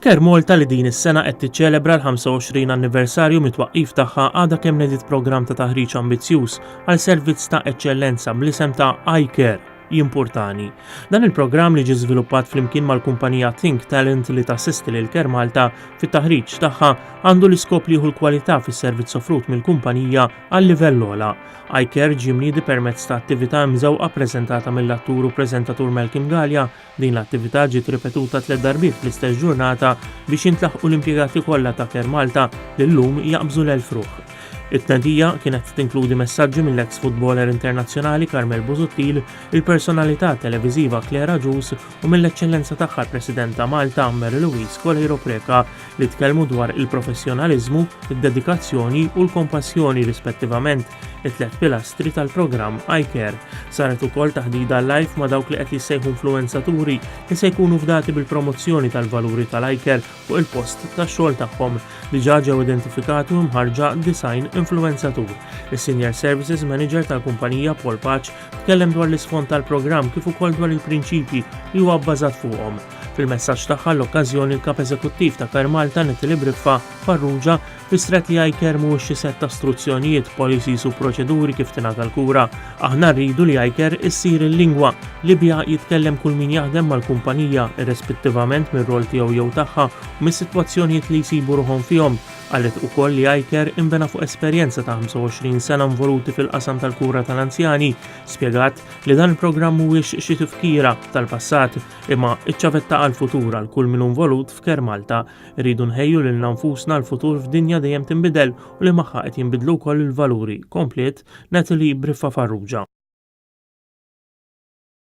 Care Malta li din is-sena qed tiċċelebra l-25 anniversarju mit-twaqqif tagħha għadha kemm nedit programm ta' taħriġ ambizzjuż għal servizz ta' eċċellenza bl-isem ta' iCare Jimpurtani. Dan il-programm li ġie żviluppat flimkien mal-kumpanija Think Talent li tassisti lil Care Malta fit-taħriġ tagħha għandu l-iskop li jieħu l-kwalità fis-servizz offrut mill-kumpanija għal livell ogħla. iCare ġie mniedi permezz ta' attività mżewqa ppreżentata mill-attur u preżentatur Malcolm Gallia. Din l-attività ġiet ripetuta 3 darbiet fl-istess ġurnata biex jintlaħqu l-impjegati kollha ta' Care Malta li llum jaqbżu l-fruħ. It-tnedija kienet tinkludi messaġġi mill-ex futboler internazzjonali Carmel Busuttil, il-personalità televiżiva Clara Jus u mill-eċċellenza tagħha l-President ta' Malta Mary Louise Colheiro Preca li tkellmu dwar il-professjonaliżmu, id-dedikazzjoni u l-kompassjoni rispettivament it-3 pilastri tal-programm iCare. Saret ukoll taħdida live ma' dawk li qed jissejħu influenzaturi li se jkunu fdati bil-promozzjoni tal-valuri tal-iCare fuq il-post tax-xogħol tagħhom li ġew identifikati u mħarġa design influenzatur. Is-Senior Services Manager tal-kumpanija Paul Patch tkellem dwar l-isfond tal-programm kif ukoll dwar il-prinċipji li huwa bbażat fuqhom. Fil-messaġġ tagħha l-okkażjoni l-Kap Eżekuttiv ta' Care Malta Natalie Briffa Farrugia fistret li iCare mhuwiex xi set ta' istruzzjonijiet, policies u proċeduri kif tingħata l-kura. Aħna rridu li iCare issir il-lingwa li biha jitkellem kull min jaħdem mal-kumpanija irrispettivament mir-rol tiegħu jew tagħha u mis-sitwazzjonijiet li jsibu ruħhom fihom. Qalet ukoll li iCare imbena fuq esperjenza ta' 25 sena involuti fil-qasam tal-kura tal-anzjani, spjegat li dan il-programm mhuwiex xi tifkira tal-passat imma iċ-ċavetta għall-futur għal kull min involut f'Care Malta. Irridu nħejju lil nfusna l-futur f'dinja dejjem tinbidel u li magħha qed jinbidlu wkoll il-valuri. Komplet Natalie Briffa Farrugia.